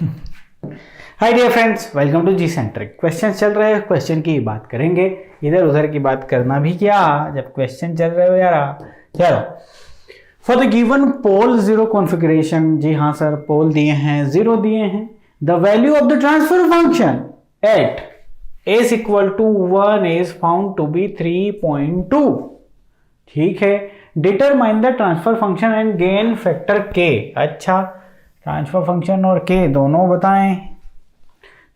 Hi dear friends, welcome to G centre. Question चल रहे हैं, क्वेश्चन की बात करेंगे। इधर उधर की बात करना भी क्या जब क्वेश्चन चल रहे हो यार। चलो, for the given pole zero configuration, जी हाँ सर, पोल दिए हैं, जीरो दिए हैं। The value of the transfer function at s equal to 1 is found to be 3.2। ठीक है, determine the transfer function and gain factor K. अच्छा, transfer function और के दोनों बताएं।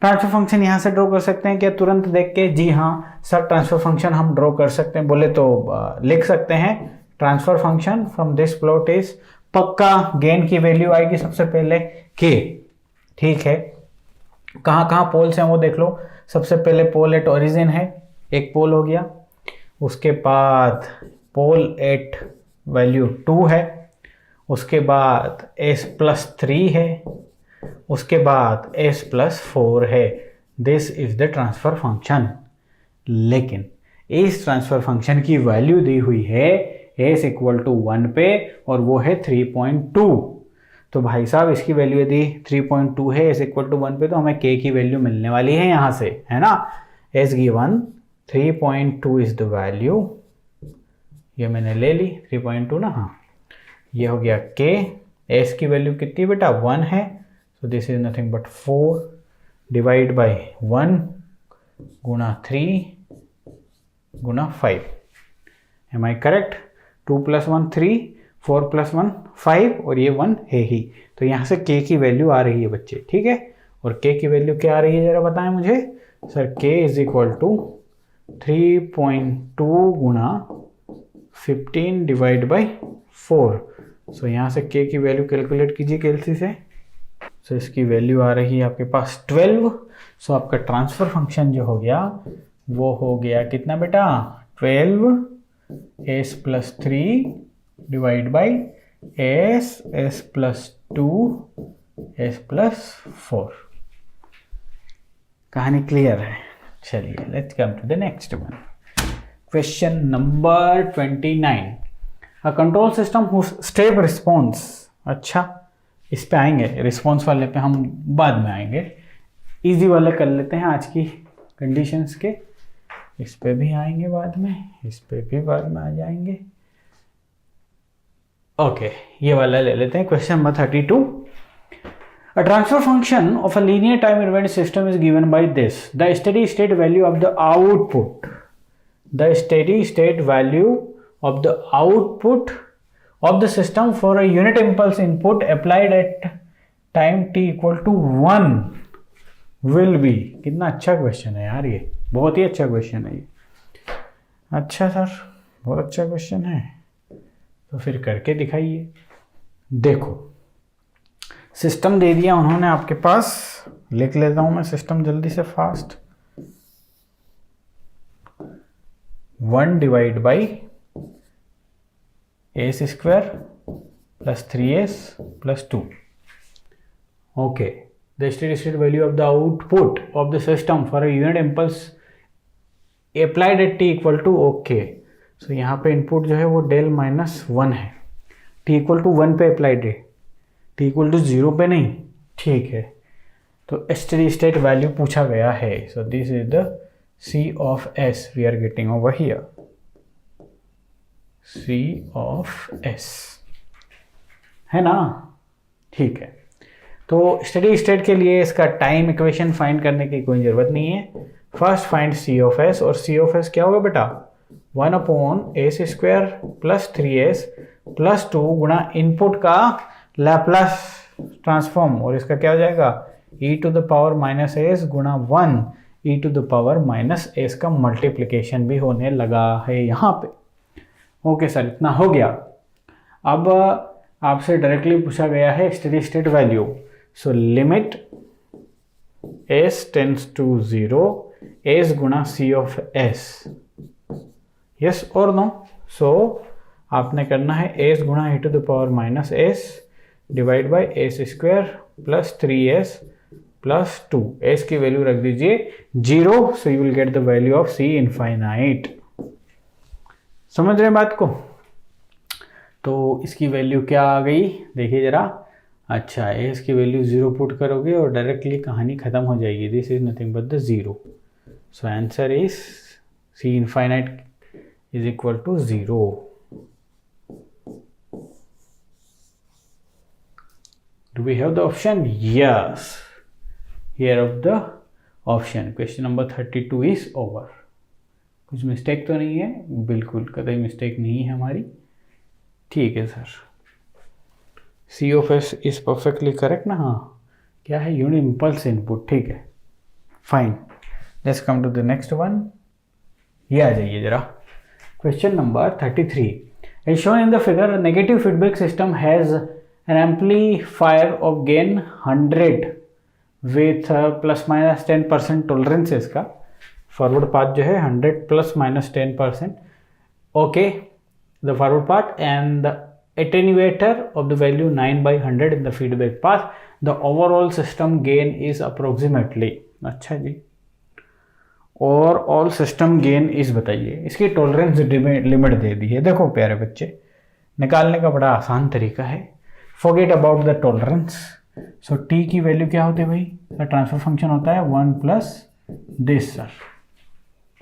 ट्रांसफर फंक्शन यहां से ड्रॉ कर सकते हैं क्या तुरंत देख के? जी हाँ सर, ट्रांसफर फंक्शन हम ड्रॉ कर सकते हैं, बोले तो लिख सकते हैं। Transfer function from this plot is, पक्का गेन की वैल्यू आएगी सबसे पहले के। ठीक है, कहां कहां पोल्स हैं वो देख लो। सबसे पहले पोल एट ओरिजिन है, एक पोल हो गया। उसके बाद पोल एट वैल्यू 2 है। उसके बाद s+3 है। उसके बाद s+4 है। This is the transfer function. लेकिन इस ट्रांसफर फंक्शन की वैल्यू दी हुई है s इक्वल टू 1 पे, और वो है 3.2। तो भाई साहब, इसकी वैल्यू यदि 3.2 है, s इक्वल टू 1 पे, तो हमें k की वैल्यू मिलने वाली है यहां से, है ना। s given 3.2 is the value. ये मैंने ले ली 3.2 ना, हाँ, ये हो गया k। s की वैल्यू कितनी बेटा? 1 है। So this is nothing but 4 divide by 1 गुना 3 गुना 5। Am I correct? 2 + 1 3, 4 + 1 5, और ये 1 है ही। तो यहाँ से k की वैल्यू आ रही है बच्चे, ठीक है। और k की वैल्यू क्या आ रही है जरा बताएं मुझे। Sir k is equal to 3.2 गुना 15 डिवाइड बाई 4। सो यहाँ से k की वैल्यू कैलकुलेट कीजिए कैलसी से। सो इसकी वैल्यू आ रही है आपके पास 12। सो आपका ट्रांसफर फंक्शन जो हो गया वो हो गया कितना बेटा? 12 s+3 divide by s+2 s+4। कहानी क्लियर है? चलिए, let's come to the next one. Question number 29। A control system whose step response. अच्छा, इस पे आएंगे, रिस्पॉन्स वाले पे हम बाद में आएंगे। इजी वाले कर लेते हैं आज की कंडीशंस के। इस पे भी आएंगे बाद में, इस पे भी बाद में आ जाएंगे। ओके, ये वाला ले लेते हैं। Question number 32। A transfer function of a linear time invariant system is given by this. The steady state value of the output. The steady state value of the output of the system for a unit impulse input applied at time t equal to 1 will be. कितना अच्छा question है यार, ये बहुत ही अच्छा question है ये। अच्छा सर, बहुत अच्छा क्वेश्चन है, तो फिर करके दिखाइए। देखो, सिस्टम दे दिया उन्होंने आपके पास, लिख लेता हूं मैं सिस्टम जल्दी से fast. 1 divide by s² + 3s+2। Okay, the steady state value of the output of the system for a unit impulse applied at t equal to, okay. So यहाँ पे इनपुट जो है वो del-1 है। t इक्वल टू 1 पे applied है, t equal to 0 पे नहीं, ठीक है। तो स्टेडी स्टेट वैल्यू पूछा गया है। So this is the c of s we are getting over here, c of s, है ना। ठीक है, तो स्टेडी स्टेट के लिए इसका टाइम इक्वेशन फाइंड करने की कोई ज़रूरत नहीं है। First find c of s, और c ऑफ s क्या होगा बेटा? 1/s² + 3s+2 गुणा इनपुट का लैप्लास ट्रांसफॉर्म, और इसका क्या हो जाएगा? e⁻⁻s गुणा 1 e⁻⁻s का मल्टीप्लिकेशन भी होने लगा है यहाँ पे। ओके सर, इतना हो गया। अब आपसे डायरेक्टली पूछा गया है steady state value. So limit s tends to 0 s गुणा c ऑफ s, यस और नो। सो आपने करना है s गुणा e⁻⁻s divide by s² + 3s+2। s की वैल्यू रख दीजिए 0। So you will get the value of c infinite. समझ रहे हैं बात को? तो इसकी वैल्यू क्या आ गई देखिए जरा, अच्छा, एस की वैल्यू 0 पुट करोगे और डायरेक्टली कहानी ख़त्म हो जाएगी. This is nothing but the 0. So answer is c infinite is equal to 0. Do we have the option? Yes. Here of the option. Question number 32 is over. कुछ mistake तो नहीं है? बिल्कुल कतई मिस्टेक नहीं है हमारी. ठीक है sir. C of S is perfectly correct ना? हाँ. क्या है? Unit impulse input. ठीक है. Fine. Let's come to the next one. ये आ जाइए जरा. Question number 33. As shown in the figure, a negative feedback system has an amplifier of gain 100 with plus minus 10% tolerance है इसका. फॉरवर्ड पाथ जो है 100 plus minus 10%. Okay, the forward path and the attenuator of the value 9 by 100 in the feedback path. The overall system gain is approximately. अच्छा जी, और all system gain इस बताइए. इसकी tolerance limit दे दी है. देखो प्यारे बच्चे, निकालने का बड़ा आसान तरीका है. Forget about the tolerance. So T की वैल्यू क्या होती है भाई? ट्रांसफर फंक्शन होता है 1 plus this sir,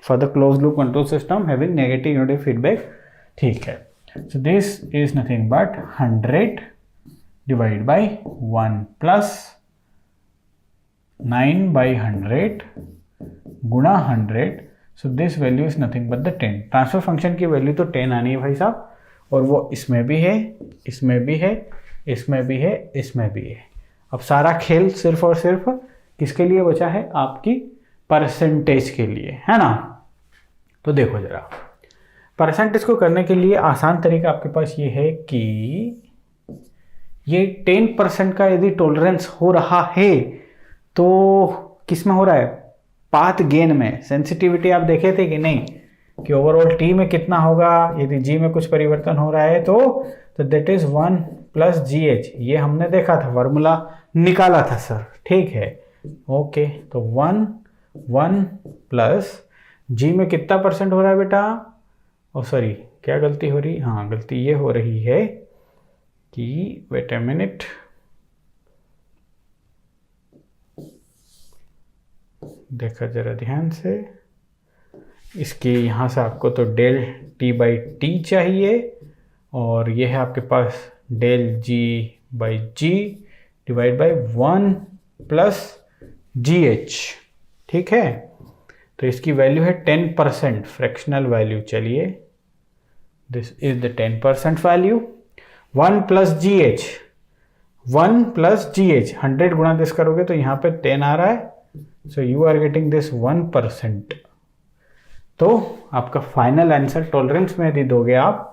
for the close loop control system having negative unit feedback. ठीक है. So this is nothing but 100 divide by 1 plus 9 by 100 गुणा 100. So this value is nothing but the 10. Transfer function की value तो 10 आनी है भाई साहब, और वो इसमें भी है, इसमें भी है, इसमें भी है, इसमें भी है. अब सारा खेल सिर्फ और सिर्फ किसके लिए बचा है? आपकी परसेंटेज के लिए, है ना. तो देखो जरा, परसेंटेज को करने के लिए आसान तरीका आपके पास ये है कि ये 10% का यदि टॉलरेंस हो रहा है तो किस में हो रहा है? पाथ गेन में. सेंसिटिविटी आप देखे थे कि नहीं, कि ओवरऑल टी में कितना होगा यदि जी में कुछ परिवर्तन हो रहा है तो that is 1 plus G H. ये हमने देखा था, फार्मूला निकाला था सर. ठीक है. ओके, तो 1 प्लस जी में कितना परसेंट हो रहा है बेटा? ओ सॉरी, क्या गलती हो रही? हाँ, गलती ये हो रही है कि वेट अ मिनट, देखा जरा ध्यान से. इसके यहाँ से आपको तो डेल टी बाई टी चाहिए, और ये है आपके पास del G by G divide by 1 plus G H. ठीक है. तो इसकी वैल्यू है 10%, फ्रैक्शनल वैल्यू. चलिए, this is the 10% value. 1 plus G H, 1 plus G H, 100 गुणा दिस करोगे तो यहाँ पे 10 आ रहा है. So you are getting this 1%. तो आपका फाइनल आंसर टॉलरेंस में यदि दोगे आप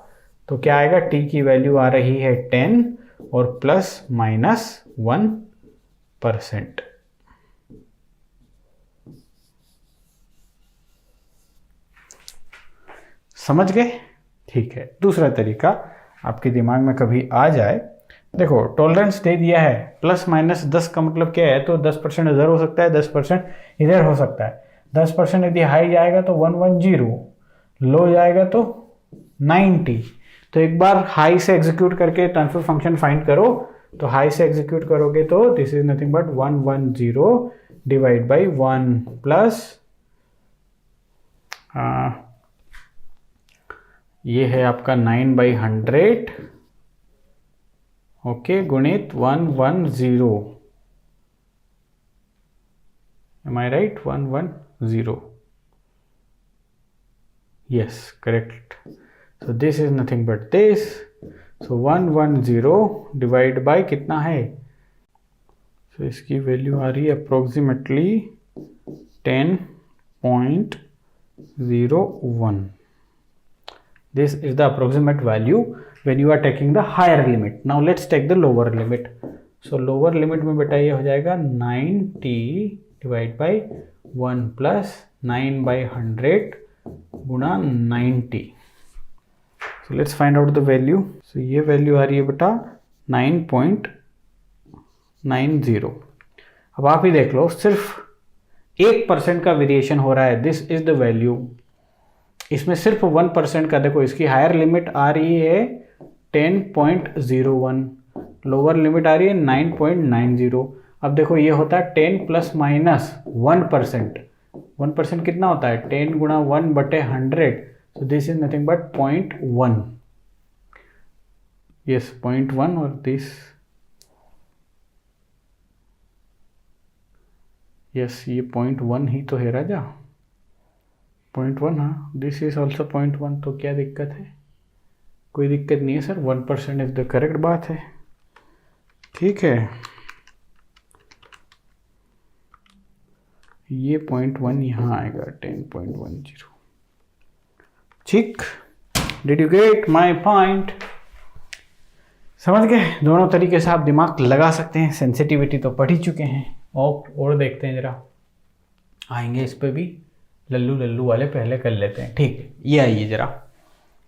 तो क्या आएगा? टी की वैल्यू आ रही है 10 और प्लस माइनस 1%. समझ गए? ठीक है. दूसरा तरीका आपके दिमाग में कभी आ जाए. देखो, टॉलरेंस दे दिया है प्लस माइनस 10 का मतलब क्या है? तो 10% इधर हो सकता है, 10% इधर हो सकता है. 10% यदि हाई जाएगा तो 110, लो जाएगा तो 90. तो एक बार हाई से एग्जीक्यूट करके ट्रांसफर फंक्शन फाइंड करो. तो हाई से एग्जीक्यूट करोगे तो this is nothing but 110 divide by 1 plus ये है आपका 9 बाई 100. ओके, गुणित 110. Am I right? 110. Yes, correct. So this is nothing but this. So 110 divide by कितना है? So इसकी वैल्यू आ रही है approximately 10.01. This is the approximate value when you are taking the higher limit. Now let's take the lower limit. So lower limit में बेटा ये हो जाएगा 9t divide by 1 plus 9 by 100 गुणा 90. So let's find out the value. So ये value आ रही है बेटा 9.90. अब आप ही देख लो, सिर्फ 1% का वेरिएशन हो रहा है. This is the value. इसमें सिर्फ 1% का, देखो इसकी हायर लिमिट आ रही है 10.01. लोअर लिमिट आ रही है 9.90। अब देखो ये होता है 10 प्लस माइनस 1%। 1% कितना होता है? 10 गुणा 1/100। सो this is nothing but 0.1। Yes 0.1 और दिस यस ये 0.1 ही तो है राजा। 0.1 हाँ, दिस इज ऑल्सो 0.1। तो क्या दिक्कत है? कोई दिक्कत नहीं है सर, 1% इज द करेक्ट बात है। ठीक है, ये 0.1 यहाँ आएगा 10.10। ठीक, did you get my point? समझ गए? दोनों तरीके से आप दिमाग लगा सकते हैं। सेंसिटिविटी तो पढ़ ही चुके हैं, और देखते हैं जरा, आएंगे इस पे भी। लल्लू लल्लू वाले पहले कर लेते हैं। ठीक है, ये आइए जरा,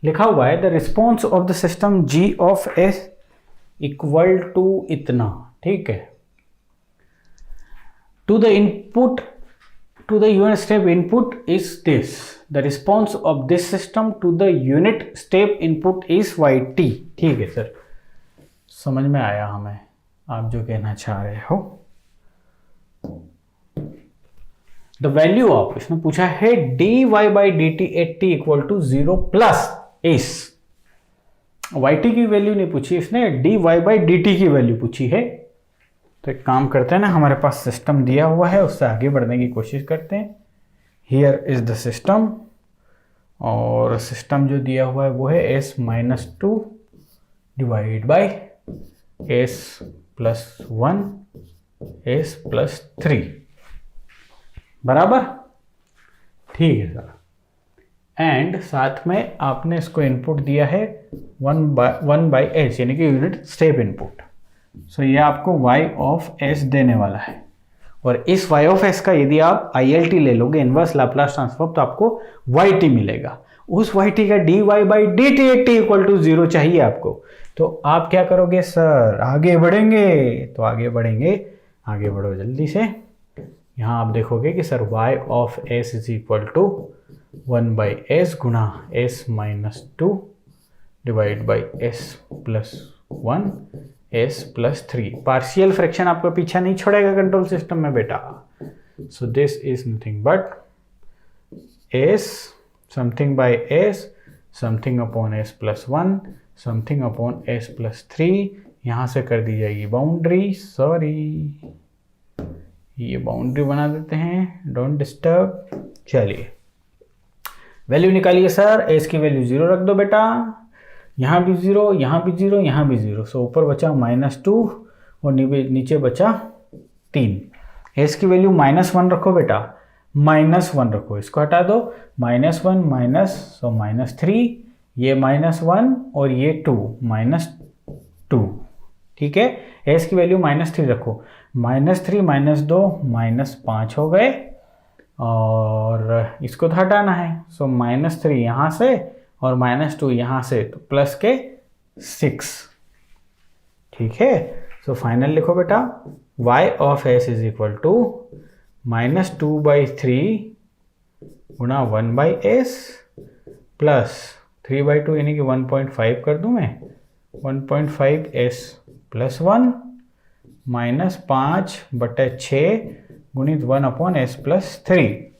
लिखा हुआ है the response of the system G of s equal to इतना। ठीक है, to the input to the unit step input is this. The response of this system to the unit step input is yt। ठीक है sir, समझ में आया हमें आप जो कहना चाह रहे हो। The value of, इसने पूछा है dy by dt at t equal to 0 plus is। yt की वैल्यू नहीं पूछी इसने, dy by dt की वैल्यू पूछी है। तो एक काम करते हैं ना, हमारे पास सिस्टम दिया हुआ है, उससे आगे बढ़ने की कोशिश करते हैं। हियर इज द सिस्टम, और सिस्टम जो दिया हुआ है वो है s-2 divide by s+1 s+3 बराबर। ठीक है सर, एंड साथ में आपने इसको इनपुट दिया है 1/s यानी कि यूनिट स्टेप इनपुट। सो ये आपको y ऑफ s देने वाला है, और इस y ऑफ s का यदि आप ILT ले लोगे, इनवर्स लाप्लास ट्रांसफॉर्म, तो आपको yt मिलेगा। उस yt का dy by dt at t equal to 0 चाहिए आपको। तो आप क्या करोगे सर? आगे बढ़ेंगे। तो आगे बढ़ेंगे, आगे बढ़ो जल्दी से। यहाँ आप देखोगे कि sir y of s is equal to 1/s गुणा s-2 divide by s+1 s+3। Partial fraction आपको पीछा नहीं छोड़ेगा कंट्रोल सिस्टम में बेटा। सो this is nothing but s something bye s something upon s+1 something upon s+3। यहाँ से कर दी जाएगी बाउंड्री, सॉरी ये बाउंड्री बना देते हैं, डोंट डिस्टर्ब। चलिए वैल्यू निकालिए सर, s की वैल्यू 0 रख दो बेटा, यहाँ भी 0, यहाँ भी 0, यहाँ भी 0। सो ऊपर बचा -2 और नीचे बचा 3। s की वैल्यू -1 रखो बेटा, -1 रखो, इसको हटा दो, -1 माइनस, सो -3, ये -1 और ये 2 -2। ठीक है, s की वैल्यू -3 रखो, -3 -2 -5 हो गए, और इसको तो हटाना है। सो -3 यहाँ से और -2 यहाँ से, तो प्लस के 6। ठीक है, सो फाइनल लिखो बेटा, y of s is equal to -2/3 गुणा 1/s प्लस 3/2 यानी कि 1.5 कर दूं मैं, 1.5s+1 माइनस 5/6 गुणित 1/s+3।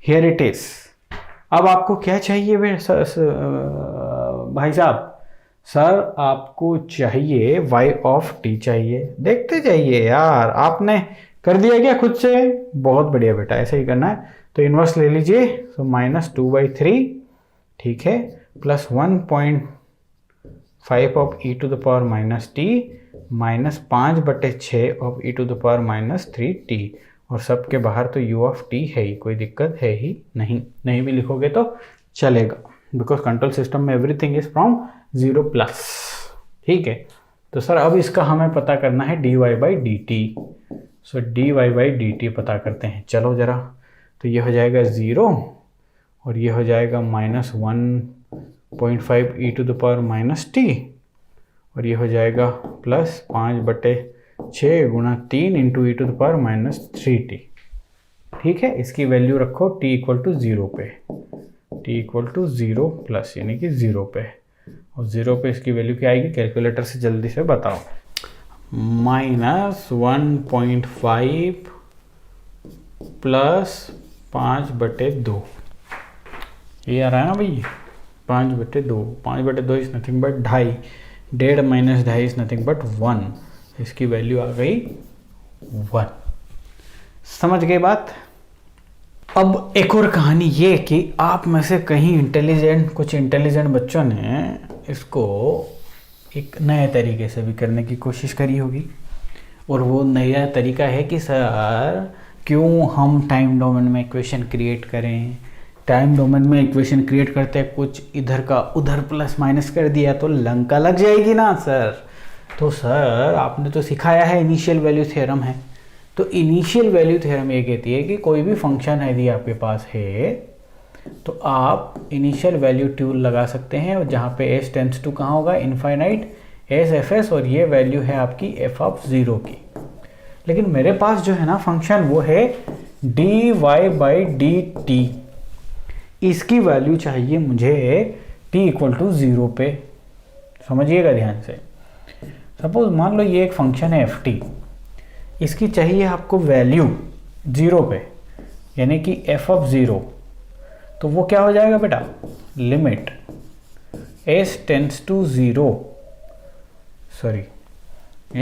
Here it is. अब आपको क्या चाहिए भाई साहब? सर आपको चाहिए y ऑफ t चाहिए। देखते जाइए यार, आपने कर दिया क्या खुद से? बहुत बढ़िया बेटा, ऐसा ही करना है। तो इन्वर्स ले लीजिए, तो -2/3, ठीक है, plus 1.5 of e⁻t -5/6 of e⁻³ और सबके बाहर तो u ऑफ t है ही, कोई दिक्कत है ही नहीं। नहीं भी लिखोगे तो चलेगा, बिकॉज कंट्रोल सिस्टम में एवरीथिंग इज फ्रॉम 0+। ठीक है, तो सर अब इसका हमें पता करना है dy by dt। So dy by dt पता करते हैं, चलो जरा। तो ये हो जाएगा 0 और ये हो जाएगा -1.5 e⁻t और ये हो जाएगा प्लस 5/6 गुणा 3 इंटू e⁻³ ठीक है, इसकी वैल्यू रखो t = 0 पे, t = 0 प्लस यानी कि 0 पे, और 0 पे इसकी वैल्यू क्या आएगी, कैलकुलेटर से जल्दी से बताओ। -1.5 प्लस 5/2, ये आ रहा है ना भाई, 5/2, 5/2 is nothing but 2.5, 1.5 minus 2.5 is nothing but 1, इसकी वैल्यू आ गई 1। समझ गए बात। अब एक और कहानी ये कि आप में से कहीं कुछ इंटेलिजेंट बच्चों ने इसको एक नए तरीके से भी करने की कोशिश करी होगी, और वो नया तरीका है कि सर क्यों हम टाइम डोमेन में इक्वेशन क्रिएट करें, टाइम डोमेन में इक्वेशन क्रिएट करते हैं कुछ इधर का उधर प्लस माइनस कर दिया तो लंका लग जाएगी ना सर। तो सर आपने तो सिखाया है इनिशियल वैल्यू थ्योरम है, तो इनिशियल वैल्यू थ्योरम ये कहती है कि कोई भी फंक्शन यदि आपके पास है तो आप इनिशियल वैल्यू ट्यूल लगा सकते हैं, और जहाँ पे s टेंड्स टू कहाँ होगा, इनफाइनाइट एस एफ एस, और ये वैल्यू है आपकी f(0) की। लेकिन मेरे पास जो है ना फंक्शन वो है dy/dt, इसकी वैल्यू चाहिए मुझे t=0 पे। समझिएगा ध्यान से। सपोज मान लो ये एक फंक्शन है ft, इसकी चाहिए आपको वैल्यू 0 पे, यानी कि f(0), तो वो क्या हो जाएगा बेटा, limit s tends to 0, sorry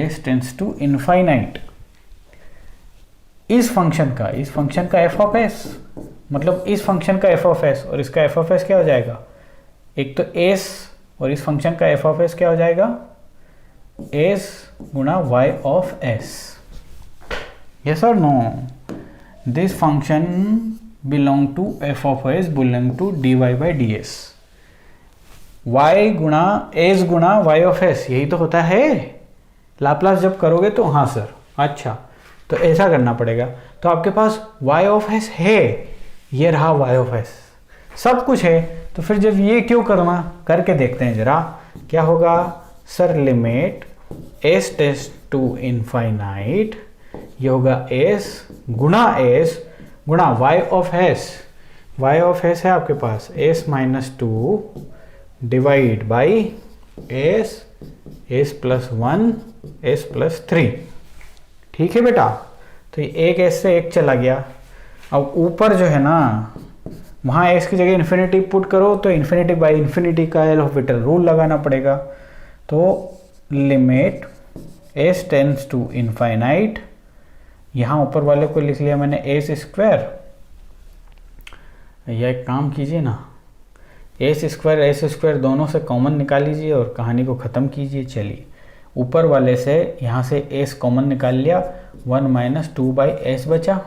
s tends to infinite इस फंक्शन का f(s), मतलब इस फंक्शन का f(s) और इसका f(s) क्या हो जाएगा, एक तो s और इस फंक्शन का f(s) क्या हो जाएगा, s गुणा y(s). Yes or no? This function belong to f(s) belong to dy/ds। y गुणा s गुणा y(s), यही तो होता है। लाप्लास जब करोगे तो हाँ सर, अच्छा तो ऐसा करना पड़ेगा। तो आपके पास y(s) है, ये रहा y(s), सब कुछ है, तो फिर जब ये क्यों करना, करके देखते हैं जरा क्या होगा। Sir limit s tends to infinite, ये होगा s गुणा y(s) है आपके पास s-2 divide by s+1 s+3। ठीक है बेटा, तो ये एक s से एक चला गया। अब ऊपर जो है ना वहाँ s की जगह इन्फिनिटी पुट करो तो इन्फिनिटी बाई इन्फिनिटी का एल हॉस्पिटल रूल लगाना पड़ेगा। तो limit s tends to infinite, यहाँ ऊपर वाले को लिख लिया मैंने s², या एक काम कीजिए ना, s² दोनों से कॉमन निकाल लीजिए और कहानी को ख़त्म कीजिए। चलिए ऊपर वाले से यहाँ से s कॉमन निकाल लिया, 1 - 2/s बचा,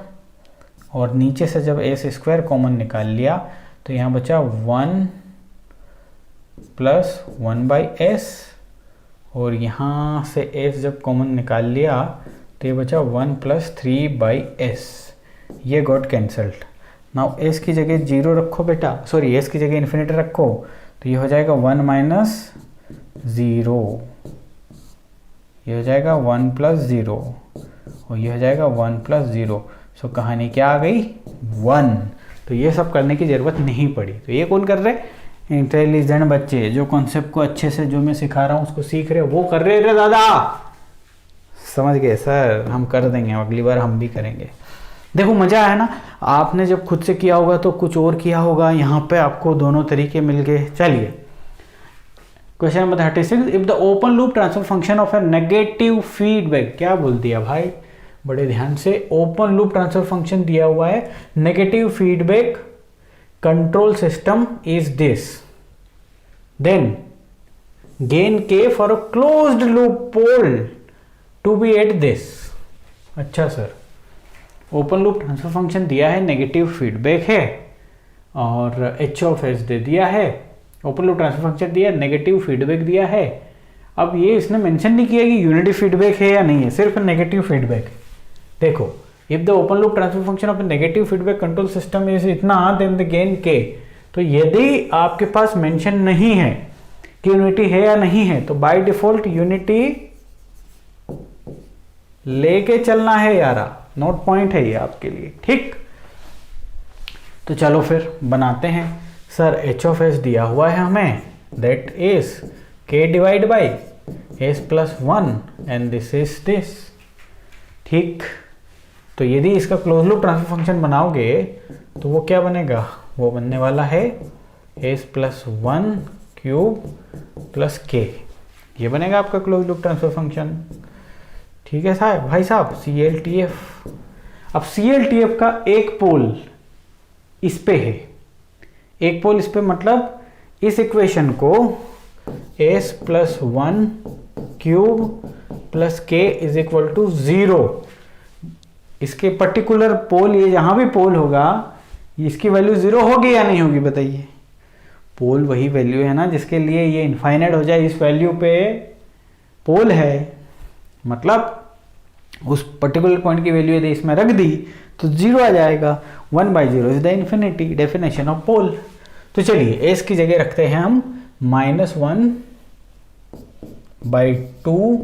और नीचे से जब s² कॉमन निकाल लिया तो यहाँ बचा 1 + 1/s, और यहाँ से s जब कॉमन निकाल लिया तो ये बचा 1 + 3/s, ये गॉट कैंसल्ड। नाउ s की जगह 0 रखो बेटा, सॉरी s की जगह इन्फिनिटी रखो, तो ये हो जाएगा 1 - 0, ये हो जाएगा 1 + 0, और ये हो जाएगा 1 + 0। सो कहानी क्या आ गई, 1। तो ये सब करने की ज़रूरत नहीं पड़ी। तो ये कौन कर रहे, इंटेलिजेंट बच्चे, जो कॉन्सेप्ट को अच्छे से जो मैं सिखा रहा हूँ उसको सीख रहे, वो कर रहे रे दादा। समझ गए सर, हम कर देंगे, अगली बार हम भी करेंगे। देखो मज़ा आया ना, आपने जब खुद से किया होगा तो कुछ और किया होगा, यहाँ पे आपको दोनों तरीके मिल गए। चलिए question number 36, if the open loop transfer function of A negative feedback, क्या बोल दिया भाई, बड़े ध्यान से, ओपन लूप ट्रांसफर फंक्शन दिया हुआ है, negative feedback control system is this, then gain k for a closed loop pole to be at this. अच्छा sir, open loop transfer function दिया है, नेगेटिव फीडबैक है, और h(s) दे दिया है, ओपन लूप ट्रांसफर फंक्शन दिया, नेगेटिव फीडबैक दिया है। अब ये इसने मेंशन नहीं किया कि यूनिटी फीडबैक है या नहीं है, सिर्फ नेगेटिव फीडबैक। देखो, if the open loop transfer function of negative feedback control system is इतना, देन द गेन k। तो यदि आपके पास मेंशन नहीं है कि यूनिटी है या नहीं है, तो बाय डिफॉल्ट यूनिटी लेके चलना है यारा, नोट पॉइंट है ये आपके लिए। ठीक, तो चलो फिर बनाते हैं। सर h(s) दिया हुआ है हमें, that is k divide by s plus 1 and this is this. ठीक, तो यदि इसका क्लोज लूप ट्रांसफर फंक्शन बनाओगे तो वो क्या बनेगा, वो बनने वाला है s plus 1 cube plus k, ये बनेगा आपका क्लोज लूप ट्रांसफर फंक्शन। ठीक है साहब, भाई साहब CLTF। अब CLTF का एक पोल इस पे है, एक पोल इस पे, मतलब इस इक्वेशन को s plus 1 cube plus k is equal to 0, इसके पर्टिकुलर पोल, ये जहां भी पोल होगा इसकी वैल्यू 0 होगी या नहीं होगी बताइए। पोल वही वैल्यू है ना जिसके लिए ये इनफाइनाइट हो जाए, इस वैल्यू पे पोल है, मतलब उस पर्टिकुलर पॉइंट की वैल्यू यदि इसमें रख दी तो 0 आ जाएगा। 1/0 is the infinity definition of pole. तो चलिए s की जगह रखते हैं हम -1/2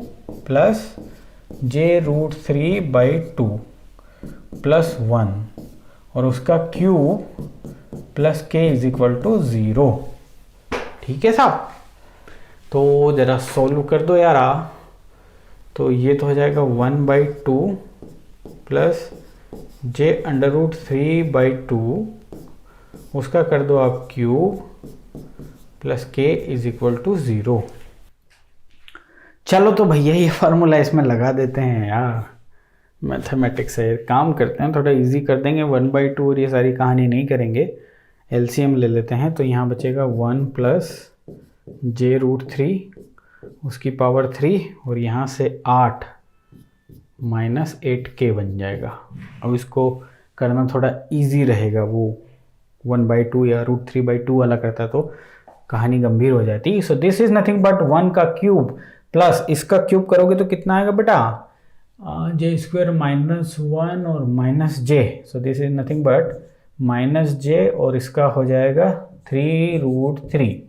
प्लस j√3/2 प्लस 1 और उसका cube plus k is equal to 0। ठीक है साहब, तो जरा सोल्व कर दो यारा। तो ये तो हो जाएगा 1/2 प्लस j√3/2, उसका कर दो आप cube plus k is equal to 0। चलो तो भैया ये फार्मूला इसमें लगा देते हैं यार, मैथमेटिक्स से काम करते हैं, थोड़ा इजी कर देंगे। 1/2 और ये सारी कहानी नहीं करेंगे, LCM ले लेते हैं। तो यहाँ बचेगा 1 प्लस j√3 उसकी पावर 3 और यहाँ से 8 माइनस 8k बन जाएगा। अब इसको करना थोड़ा इजी रहेगा, वो 1/2 या √3/2 वाला करता तो कहानी गंभीर हो जाती। सो दिस इज नथिंग बट 1 का क्यूब प्लस इसका क्यूब करोगे तो कितना आएगा बेटा, j² -1 और minus j, so this is nothing but -j और इसका हो जाएगा 3√3।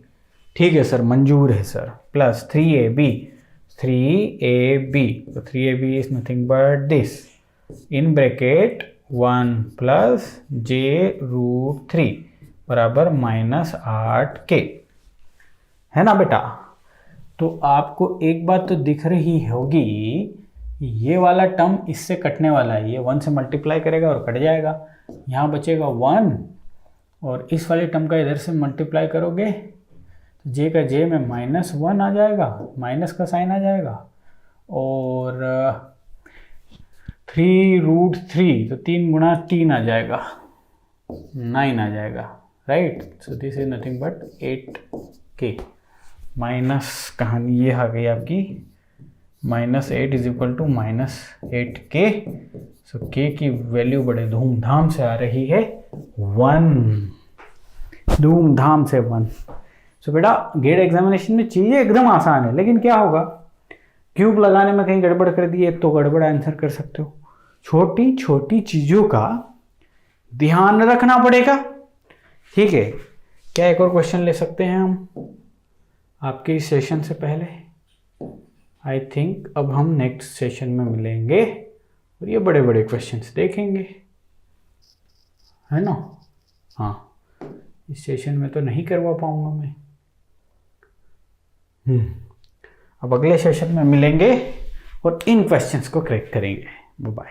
ठीक है सर, मंजूर है सर। प्लस 3ab, तो 3ab is nothing but this in bracket 1 plus j√3 बराबर -8k, है ना बेटा। तो आपको एक बात तो दिख रही होगी, ये वाला टर्म इससे कटने वाला है, ये 1 से मल्टीप्लाई करेगा और कट जाएगा, यहाँ बचेगा 1 और इस वाले टर्म का इधर से मल्टीप्लाई करोगे तो j का j में -1 आ जाएगा, माइनस का साइन आ जाएगा और 3√3 तो 3 गुणा 3 आ जाएगा, 9 आ जाएगा, right. So this is nothing but 8k minus कहानी ये आ गई आपकी -8 is equal to -8k। So k की वैल्यू बड़े धूमधाम से आ रही है 1, धूमधाम से 1। सो बेटा गेट एग्जामिनेशन में चीज़ें एकदम आसान है, लेकिन क्या होगा, क्यूब लगाने में कहीं गड़बड़ कर दी तो गड़बड़ आंसर कर सकते हो। छोटी छोटी चीज़ों का ध्यान रखना पड़ेगा। ठीक है, क्या एक और क्वेश्चन ले सकते हैं हम आपके इस सेशन से पहले? आई थिंक अब हम नेक्स्ट सेशन में मिलेंगे और ये बड़े बड़े क्वेश्चंस देखेंगे, है ना। हाँ, इस सेशन में तो नहीं करवा पाऊंगा मैं। अब अगले सेशन में मिलेंगे और इन क्वेश्चंस को क्रैक करेंगे। Bye bye.